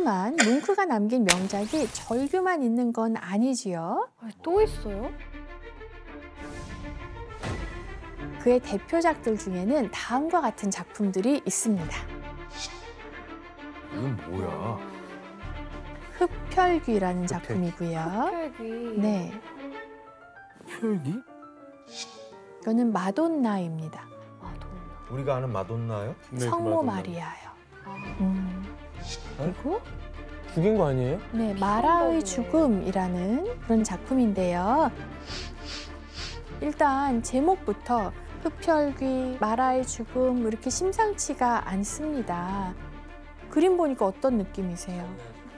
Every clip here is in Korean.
하지만 뭉크가 남긴 명작이 절규만 있는 건 아니지요. 또 있어요? 그의 대표작들 중에는 다음과 같은 작품들이 있습니다. 이건 뭐야? 흡혈귀라는 작품이고요. 흡혈귀. 네, 흡혈귀? 이거는 마돈나입니다. 마돈나. 우리가 아는 마돈나요? 네, 성모 마돈나. 마리아요. 그리고 죽인 거 아니에요? 네, 마라의 보네. 죽음이라는 그런 작품인데요. 일단 제목부터 흡혈귀, 마라의 죽음 이렇게 심상치가 않습니다. 그림 보니까 어떤 느낌이세요?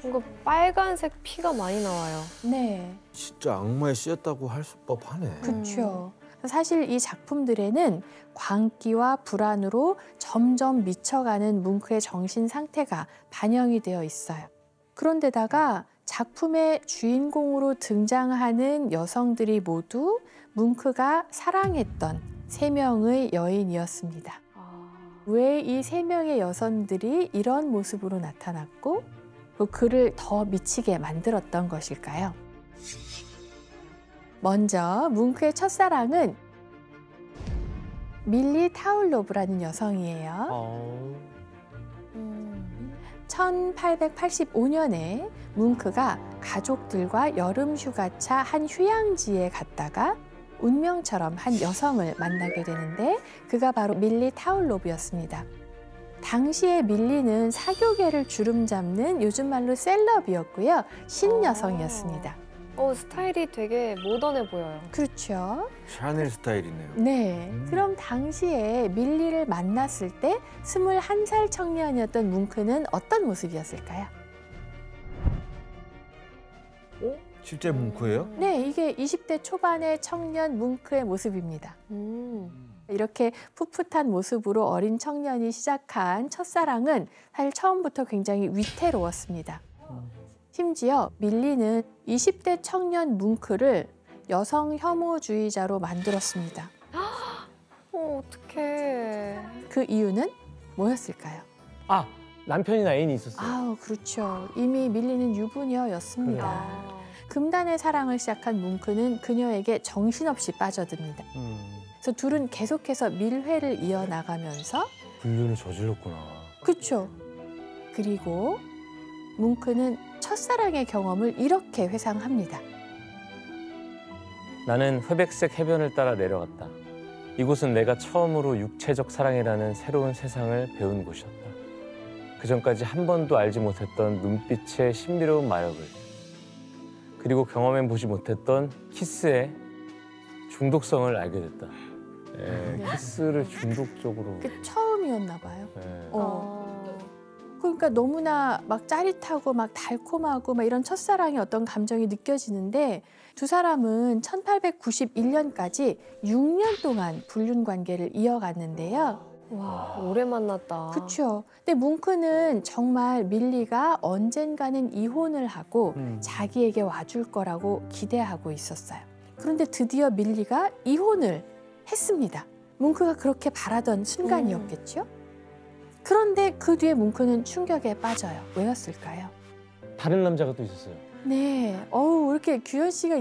이거 빨간색 피가 많이 나와요. 네, 진짜 악마에 씌였다고 할 법하네. 그렇죠. 사실 이 작품들에는 광기와 불안으로 점점 미쳐가는 뭉크의 정신 상태가 반영이 되어 있어요. 그런데다가 작품의 주인공으로 등장하는 여성들이 모두 뭉크가 사랑했던 3명의 여인이었습니다. 왜 이 3명의 여성들이 이런 모습으로 나타났고 그를 더 미치게 만들었던 것일까요? 먼저 뭉크의 첫사랑은 밀리 타울로브라는 여성이에요. 1885년에 뭉크가 가족들과 여름 휴가차 한 휴양지에 갔다가 운명처럼 한 여성을 만나게 되는데 그가 바로 밀리 타울로브였습니다. 당시에 밀리는 사교계를 주름잡는 요즘 말로 셀럽이었고요. 신여성이었습니다. 스타일이 되게 모던해 보여요. 그렇죠. 샤넬 스타일이네요. 네. 그럼 당시에 밀리를 만났을 때 21살 청년이었던 뭉크는 어떤 모습이었을까요? 실제 뭉크예요? 네, 이게 20대 초반의 청년 뭉크의 모습입니다. 이렇게 풋풋한 모습으로 어린 청년이 시작한 첫사랑은 사실 처음부터 굉장히 위태로웠습니다. 심지어 밀리는 20대 청년 뭉크를 여성 혐오주의자로 만들었습니다. 어떡해. 그 이유는 뭐였을까요? 아, 남편이나 애인이 있었어요. 아우, 그렇죠. 이미 밀리는 유부녀였습니다. 금단의 사랑을 시작한 뭉크는 그녀에게 정신없이 빠져듭니다. 그래서 둘은 계속해서 밀회를 이어나가면서 불륜을 저질렀구나. 그렇죠. 그리고 뭉크는 첫사랑의 경험을 이렇게 회상합니다. 나는 회백색 해변을 따라 내려갔다. 이곳은 내가 처음으로 육체적 사랑이라는 새로운 세상을 배운 곳이었다. 그전까지 한 번도 알지 못했던 눈빛의 신비로운 마력을, 그리고 경험해보지 못했던 키스의 중독성을 알게 됐다. 키스를 중독적으로. 그 처음이었나 봐요. 네. 그러니까 너무나 막 짜릿하고 막 달콤하고 막 이런 첫사랑의 어떤 감정이 느껴지는데 두 사람은 1891년까지 6년 동안 불륜 관계를 이어갔는데요. 와, 오래 만났다. 그렇죠. 근데 뭉크는 정말 밀리가 언젠가는 이혼을 하고 자기에게 와줄 거라고 기대하고 있었어요. 그런데 드디어 밀리가 이혼을 했습니다. 뭉크가 그렇게 바라던 순간이었겠죠? 그런데 그 뒤에 뭉크는 충격에 빠져요. 왜였을까요? 다른 남자가 또 있었어요. 네. 어우, 이렇게 규현 씨가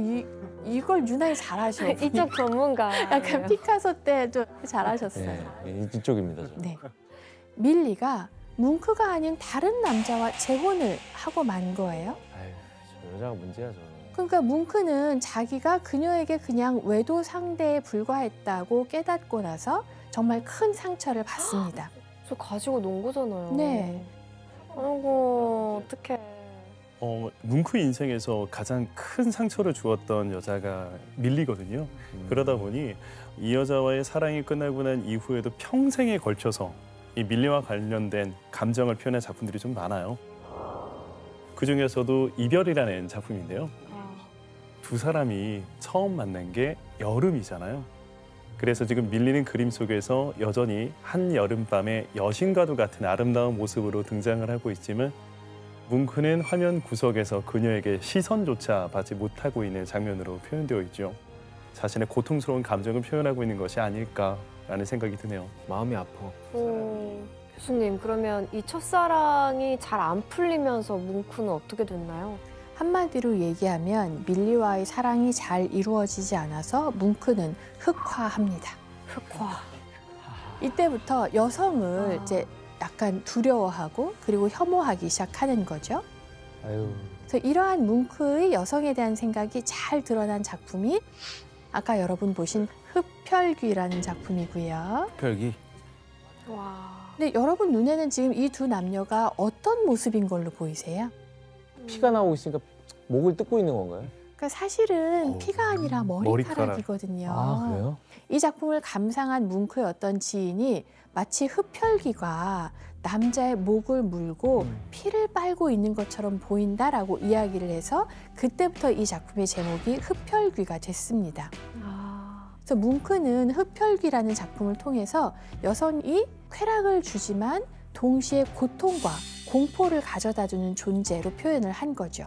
이걸 유난히 잘하셔. 이쪽 전문가. 약간 피카소 때 좀 잘하셨어요. 네, 이쪽입니다. 저. 네. 밀리가 뭉크가 아닌 다른 남자와 재혼을 하고 만 거예요. 아유, 저 여자가 문제야, 저. 그러니까 뭉크는 자기가 그녀에게 그냥 외도 상대에 불과했다고 깨닫고 나서 정말 큰 상처를 받습니다. 저 가지고 논 거잖아요. 네. 아이고, 어떡해. 뭉크 인생에서 가장 큰 상처를 주었던 여자가 밀리거든요. 그러다 보니 이 여자와의 사랑이 끝나고 난 이후에도 평생에 걸쳐서 이 밀리와 관련된 감정을 표현한 작품들이 좀 많아요. 그중에서도 이별이라는 작품인데요. 두 사람이 처음 만난 게 여름이잖아요. 그래서 지금 밀리는 그림 속에서 여전히 한 여름밤의 여신과도 같은 아름다운 모습으로 등장을 하고 있지만 뭉크는 화면 구석에서 그녀에게 시선조차 받지 못하고 있는 장면으로 표현되어 있죠. 자신의 고통스러운 감정을 표현하고 있는 것이 아닐까라는 생각이 드네요. 마음이 아파. 교수님, 그러면 이 첫사랑이 잘 안 풀리면서 뭉크는 어떻게 됐나요? 한마디로 얘기하면 밀리와의 사랑이 잘 이루어지지 않아서 뭉크는 흑화합니다. 흑화. 이때부터 여성을 아. 이제 약간 두려워하고 그리고 혐오하기 시작하는 거죠. 아유. 그래서 이러한 뭉크의 여성에 대한 생각이 잘 드러난 작품이 아까 여러분 보신 흡혈귀라는 작품이고요. 별기. 와. 근데 여러분 눈에는 지금 이 두 남녀가 어떤 모습인 걸로 보이세요? 피가 나오고 있으니까 목을 뜯고 있는 건가요? 그러니까 사실은 피가 아니라 머리카락. 머리카락이거든요. 아, 그래요? 이 작품을 감상한 뭉크의 어떤 지인이 마치 흡혈귀가 남자의 목을 물고 피를 빨고 있는 것처럼 보인다라고 이야기를 해서 그때부터 이 작품의 제목이 흡혈귀가 됐습니다. 아. 그래서 뭉크는 흡혈귀라는 작품을 통해서 여성이 쾌락을 주지만 동시에 고통과 공포를 가져다주는 존재로 표현을 한 거죠.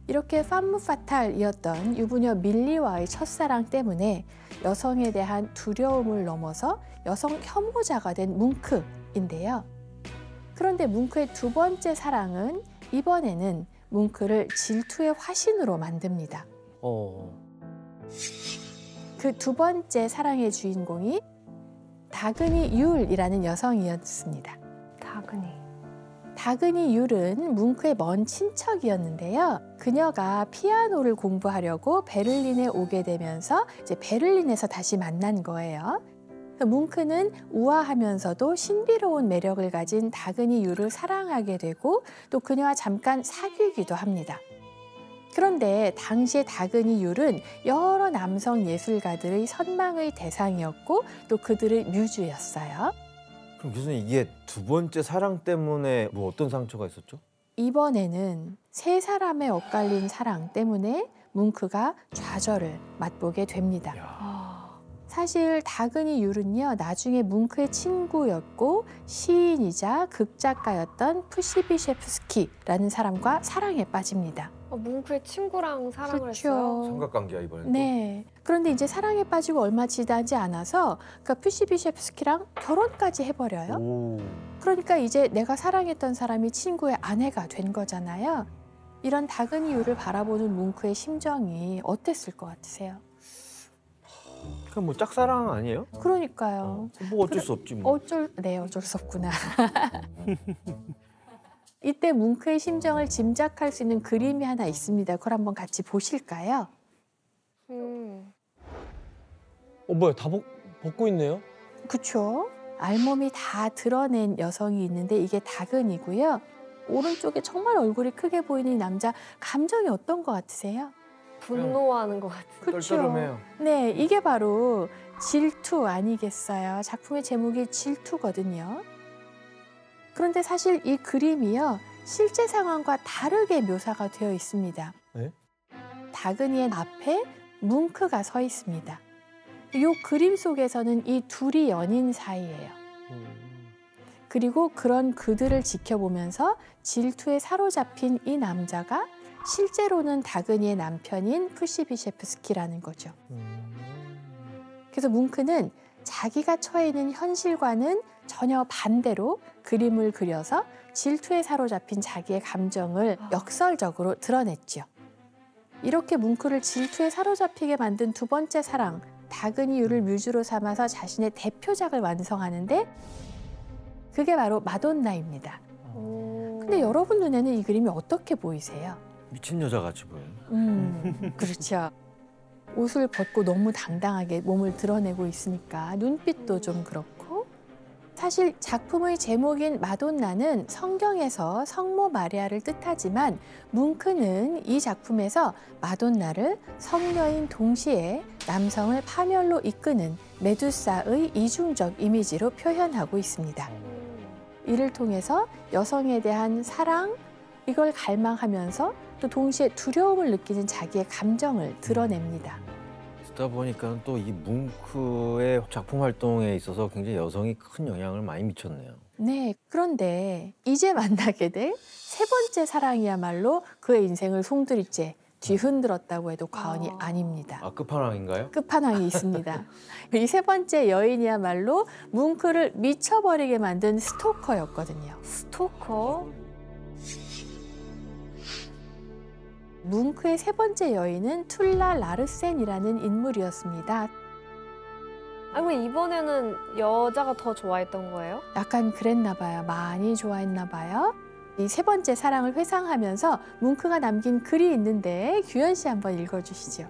이렇게 팜무 파탈이었던 유부녀 밀리와의 첫사랑 때문에 여성에 대한 두려움을 넘어서 여성 혐오자가 된 뭉크인데요. 그런데 뭉크의 두 번째 사랑은 이번에는 뭉크를 질투의 화신으로 만듭니다. 그 두 번째 사랑의 주인공이 다그니 율이라는 여성이었습니다. 다그니 율은 뭉크의 먼 친척이었는데요. 그녀가 피아노를 공부하려고 베를린에 오게 되면서 이제 베를린에서 다시 만난 거예요. 뭉크는 우아하면서도 신비로운 매력을 가진 다그니 율을 사랑하게 되고 또 그녀와 잠깐 사귀기도 합니다. 그런데 당시의 다그니 율은 여러 남성 예술가들의 선망의 대상이었고 또 그들의 뮤즈였어요. 그럼 교수님 이게 두 번째 사랑 때문에 뭐 어떤 상처가 있었죠? 이번에는 세 사람의 엇갈린 사랑 때문에 뭉크가 좌절을 맛보게 됩니다. 사실 다그니 율은요, 나중에 뭉크의 친구였고 시인이자 극작가였던 푸시비셰프스키라는 사람과 사랑에 빠집니다. 뭉크의 친구랑 사랑을 그렇죠. 했어요? 삼각관계야 이번엔. 네. 그런데 이제 사랑에 빠지고 얼마 지나지 않아서 그러니까 푸시비셰프스키랑 결혼까지 해버려요. 오. 그러니까 이제 내가 사랑했던 사람이 친구의 아내가 된 거잖아요. 이런 다그니 율을 바라보는 뭉크의 심정이 어땠을 것 같으세요? 그럼 뭐 짝사랑 아니에요? 그러니까요. 뭐 어쩔 수 없지 뭐. 어쩔 수 없구나. 이때 뭉크의 심정을 짐작할 수 있는 그림이 하나 있습니다. 그걸 한번 같이 보실까요? 뭐야, 다 벗고 있네요? 그쵸? 알몸이 다 드러낸 여성이 있는데 이게 다근이고요. 오른쪽에 정말 얼굴이 크게 보이는 이 남자, 감정이 어떤 것 같으세요? 분노하는 것 같은. 그쵸? 떨떠름해요. 네, 이게 바로 질투 아니겠어요? 작품의 제목이 질투거든요. 그런데 사실 이 그림이요, 실제 상황과 다르게 묘사가 되어 있습니다. 네? 다그니의 앞에 뭉크가 서 있습니다. 이 그림 속에서는 이 둘이 연인 사이예요. 그리고 그런 그들을 지켜보면서 질투에 사로잡힌 이 남자가 실제로는 다그니의 남편인 푸시비셰프스키라는 거죠. 그래서 뭉크는 자기가 처해 있는 현실과는 전혀 반대로 그림을 그려서 질투에 사로잡힌 자기의 감정을 역설적으로 드러냈죠. 이렇게 뭉크를 질투에 사로잡히게 만든 두 번째 사랑, 다그니 율을 뮤즈로 삼아서 자신의 대표작을 완성하는데 그게 바로 마돈나입니다. 근데 여러분 눈에는 이 그림이 어떻게 보이세요? 미친 여자 같이 보여요. 그렇죠. 옷을 벗고 너무 당당하게 몸을 드러내고 있으니까 눈빛도 좀 그렇고, 사실 작품의 제목인 마돈나는 성경에서 성모 마리아를 뜻하지만 뭉크는 이 작품에서 마돈나를 성녀인 동시에 남성을 파멸로 이끄는 메두사의 이중적 이미지로 표현하고 있습니다. 이를 통해서 여성에 대한 사랑, 이걸 갈망하면서 또 동시에 두려움을 느끼는 자기의 감정을 드러냅니다. 듣다 보니까 또 이 뭉크의 작품 활동에 있어서 굉장히 여성이 큰 영향을 많이 미쳤네요. 네, 그런데 이제 만나게 될 세 번째 사랑이야말로 그의 인생을 송두리째 뒤흔들었다고 해도 과언이 아닙니다. 아, 끝판왕인가요? 끝판왕이 있습니다. 이 세 번째 여인이야말로 뭉크를 미쳐버리게 만든 스토커였거든요. 스토커? 뭉크의 세 번째 여인은 툴라 라르센이라는 인물이었습니다. 아니, 뭐 이번에는 여자가 더 좋아했던 거예요? 약간 그랬나 봐요. 많이 좋아했나 봐요. 이 세 번째 사랑을 회상하면서 뭉크가 남긴 글이 있는데 규현 씨 한번 읽어주시죠.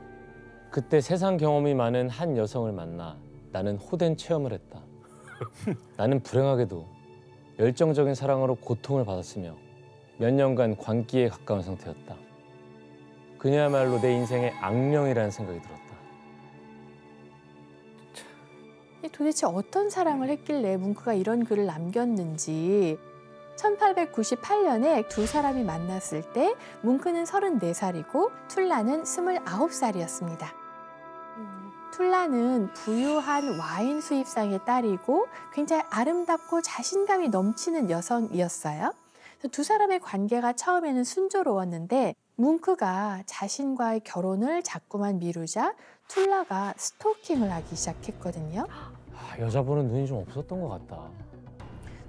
그때 세상 경험이 많은 한 여성을 만나 나는 호된 체험을 했다. 나는 불행하게도 열정적인 사랑으로 고통을 받았으며 몇 년간 광기에 가까운 상태였다. 그녀야말로 내 인생의 악령이라는 생각이 들었다. 도대체 어떤 사랑을 했길래 뭉크가 이런 글을 남겼는지. 1898년에 두 사람이 만났을 때 뭉크는 34살이고 툴라는 29살이었습니다. 툴라는 부유한 와인 수입상의 딸이고 굉장히 아름답고 자신감이 넘치는 여성이었어요. 두 사람의 관계가 처음에는 순조로웠는데 뭉크가 자신과의 결혼을 자꾸만 미루자 툴라가 스토킹을 하기 시작했거든요. 여자 보는 눈이 좀 없었던 것 같다.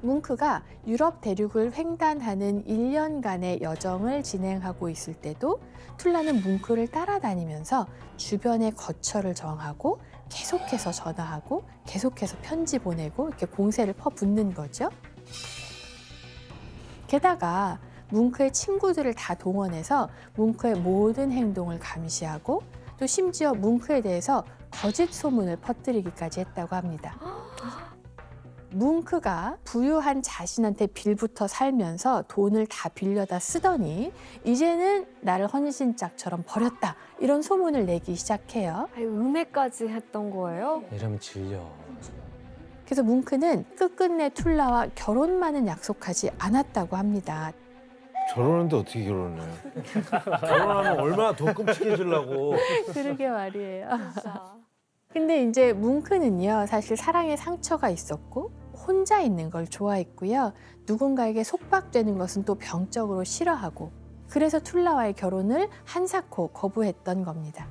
뭉크가 유럽 대륙을 횡단하는 1년간의 여정을 진행하고 있을 때도 툴라는 뭉크를 따라다니면서 주변의 거처를 정하고 계속해서 전화하고 계속해서 편지 보내고 이렇게 공세를 퍼붓는 거죠. 게다가 뭉크의 친구들을 다 동원해서 뭉크의 모든 행동을 감시하고 또 심지어 뭉크에 대해서 거짓 소문을 퍼뜨리기까지 했다고 합니다. 뭉크가 부유한 자신한테 빌부터 살면서 돈을 다 빌려다 쓰더니 이제는 나를 헌신짝처럼 버렸다. 이런 소문을 내기 시작해요. 아니, 음해까지 했던 거예요? 이러면 질려. 그래서 뭉크는 끝끝내 툴라와 결혼만은 약속하지 않았다고 합니다. 저러는데 어떻게 결혼을 해요? 결혼하면 얼마나 더 끔찍해지려고. 그러게 말이에요. 근데 이제 뭉크는요, 사실 사랑에 상처가 있었고 혼자 있는 걸 좋아했고요. 누군가에게 속박되는 것은 또 병적으로 싫어하고 그래서 툴라와의 결혼을 한사코 거부했던 겁니다.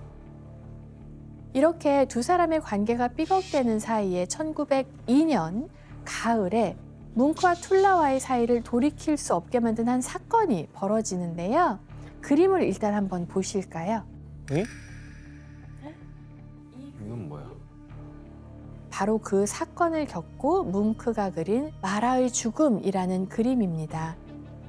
이렇게 두 사람의 관계가 삐걱대는 사이에 1902년 가을에 뭉크와 툴라와의 사이를 돌이킬 수 없게 만든 한 사건이 벌어지는데요. 그림을 일단 한번 보실까요? 응? 이건 뭐야? 바로 그 사건을 겪고 뭉크가 그린 마라의 죽음이라는 그림입니다.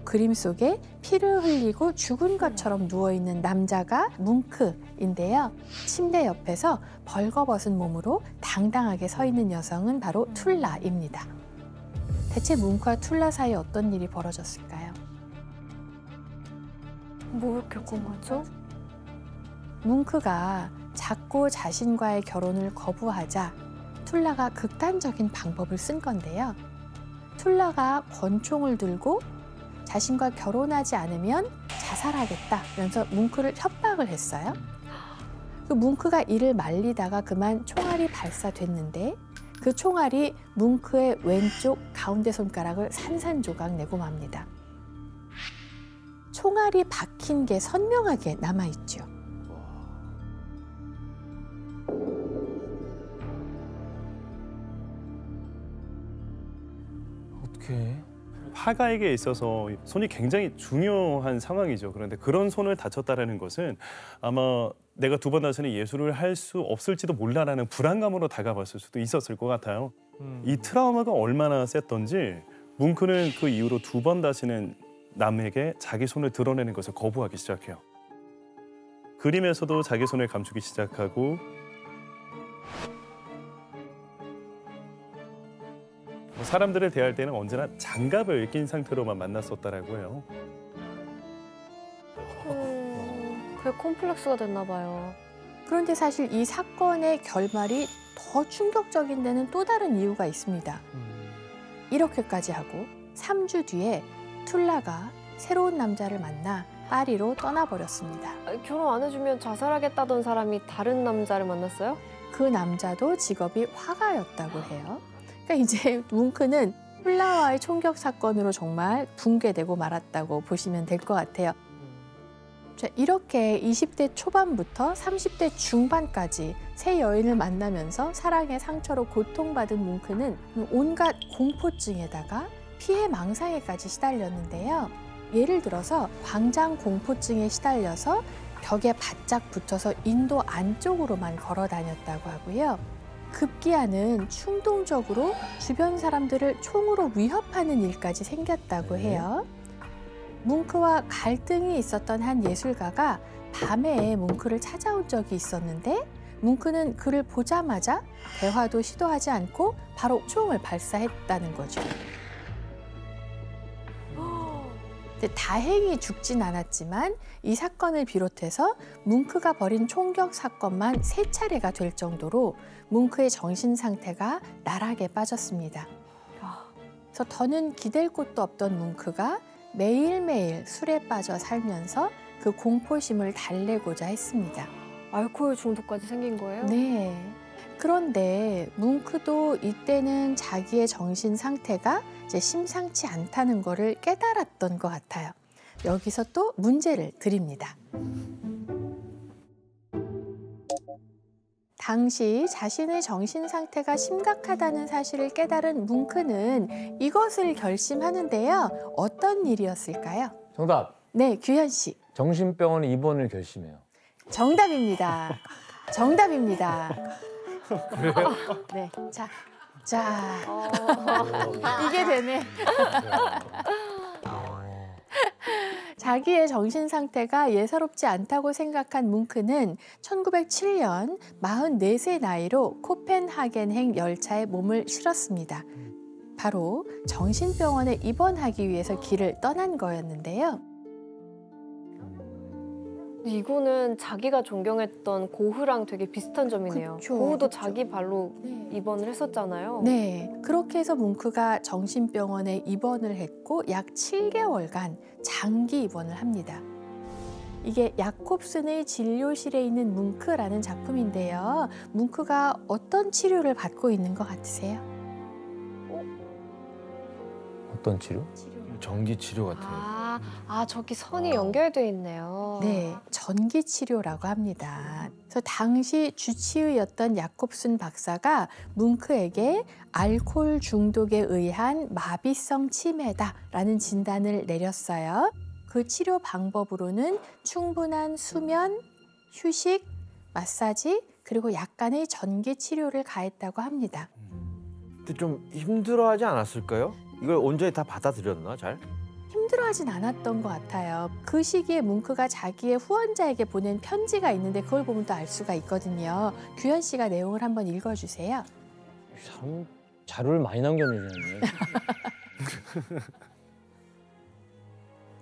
그림 속에 피를 흘리고 죽은 것처럼 누워있는 남자가 뭉크인데요. 침대 옆에서 벌거벗은 몸으로 당당하게 서 있는 여성은 바로 툴라입니다. 대체 뭉크와 툴라 사이에 어떤 일이 벌어졌을까요? 뭘 겪은 거죠? 뭉크가 자꾸 자신과의 결혼을 거부하자 툴라가 극단적인 방법을 쓴 건데요. 툴라가 권총을 들고 자신과 결혼하지 않으면 자살하겠다면서 뭉크를 협박을 했어요. 그 뭉크가 이를 말리다가 그만 총알이 발사됐는데 그 총알이 뭉크의 왼쪽 가운데 손가락을 산산조각 내고 맙니다. 총알이 박힌 게 선명하게 남아있죠. 어떡해? 화가에게 있어서 손이 굉장히 중요한 상황이죠. 그런데 그런 손을 다쳤다는 것은 아마 내가 두 번 다시는 예술을 할 수 없을지도 몰라라는 불안감으로 다가봤을 수도 있었을 것 같아요. 이 트라우마가 얼마나 셌던지 뭉크는 그 이후로 두 번 다시는 남에게 자기 손을 드러내는 것을 거부하기 시작해요. 그림에서도 자기 손을 감추기 시작하고 사람들을 대할 때는 언제나 장갑을 낀 상태로만 만났었다라고 해요. 그게 콤플렉스가 됐나 봐요. 그런데 사실 이 사건의 결말이 더 충격적인 데는 또 다른 이유가 있습니다. 이렇게까지 하고 3주 뒤에 툴라가 새로운 남자를 만나 파리로 떠나버렸습니다. 결혼 안 해주면 자살하겠다던 사람이 다른 남자를 만났어요? 그 남자도 직업이 화가였다고 해요. 그러니까 이제 뭉크는 툴라와의 총격 사건으로 정말 붕괴되고 말았다고 보시면 될 것 같아요. 자, 이렇게 20대 초반부터 30대 중반까지 새 여인을 만나면서 사랑의 상처로 고통받은 뭉크는 온갖 공포증에다가 피해 망상에까지 시달렸는데요. 예를 들어서 광장 공포증에 시달려서 벽에 바짝 붙어서 인도 안쪽으로만 걸어 다녔다고 하고요. 급기야는 충동적으로 주변 사람들을 총으로 위협하는 일까지 생겼다고 해요. 뭉크와 갈등이 있었던 한 예술가가 밤에 뭉크를 찾아온 적이 있었는데 뭉크는 그를 보자마자 대화도 시도하지 않고 바로 총을 발사했다는 거죠. 다행히 죽진 않았지만 이 사건을 비롯해서 뭉크가 벌인 총격 사건만 3차례가 될 정도로 뭉크의 정신 상태가 나락에 빠졌습니다. 그래서 더는 기댈 곳도 없던 뭉크가 매일매일 술에 빠져 살면서 그 공포심을 달래고자 했습니다. 알코올 중독까지 생긴 거예요? 네. 그런데 뭉크도 이때는 자기의 정신 상태가 이제 심상치 않다는 거를 깨달았던 것 같아요. 여기서 또 문제를 드립니다. 당시 자신의 정신 상태가 심각하다는 사실을 깨달은 뭉크는 이것을 결심하는데요. 어떤 일이었을까요? 정답. 네, 규현 씨. 정신병원 입원을 결심해요. 정답입니다. 정답입니다. 네, 자, 이게 되네. 자기의 정신 상태가 예사롭지 않다고 생각한 뭉크는 1907년 44세 나이로 코펜하겐행 열차에 몸을 실었습니다. 바로 정신병원에 입원하기 위해서 길을 떠난 거였는데요. 이거는 자기가 존경했던 고흐랑 되게 비슷한 점이네요. 그쵸, 고흐도 그쵸. 자기 발로 네. 입원을 했었잖아요. 네, 그렇게 해서 뭉크가 정신병원에 입원을 했고 약 7개월간 장기 입원을 합니다. 이게 야콥슨의 진료실에 있는 뭉크라는 작품인데요. 뭉크가 어떤 치료를 받고 있는 것 같으세요? 어떤 치료? 전기 치료 같은 거. 저기 선이 연결돼 있네요. 네, 전기 치료라고 합니다. 그래서 당시 주치의였던 야콥슨 박사가 뭉크에게 알코올 중독에 의한 마비성 치매다라는 진단을 내렸어요. 그 치료 방법으로는 충분한 수면, 휴식, 마사지, 그리고 약간의 전기 치료를 가했다고 합니다. 근데 좀 힘들어하지 않았을까요? 이걸 온전히 다 받아들였나 잘? 힘들어하진 않았던 것 같아요. 그 시기에 뭉크가 자기의 후원자에게 보낸 편지가 있는데 그걸 보면 또 알 수가 있거든요. 규현 씨가 내용을 한번 읽어주세요. 참 자료를 많이 남겨놓으셨네.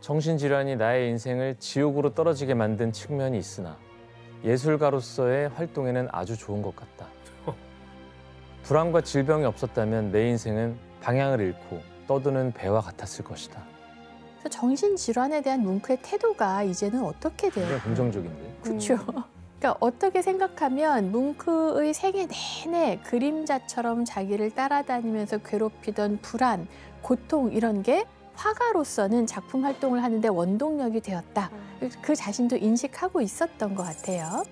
정신질환이 나의 인생을 지옥으로 떨어지게 만든 측면이 있으나 예술가로서의 활동에는 아주 좋은 것 같다. 불안과 질병이 없었다면 내 인생은 방향을 잃고 떠드는 배와 같았을 것이다. 그래서 정신질환에 대한 뭉크의 태도가 이제는 어떻게 돼요? 굉장히 긍정적인데. 그렇죠. 그러니까 어떻게 생각하면 뭉크의 생애 내내 그림자처럼 자기를 따라다니면서 괴롭히던 불안, 고통 이런 게 화가로서는 작품 활동을 하는데 원동력이 되었다. 그 자신도 인식하고 있었던 것 같아요.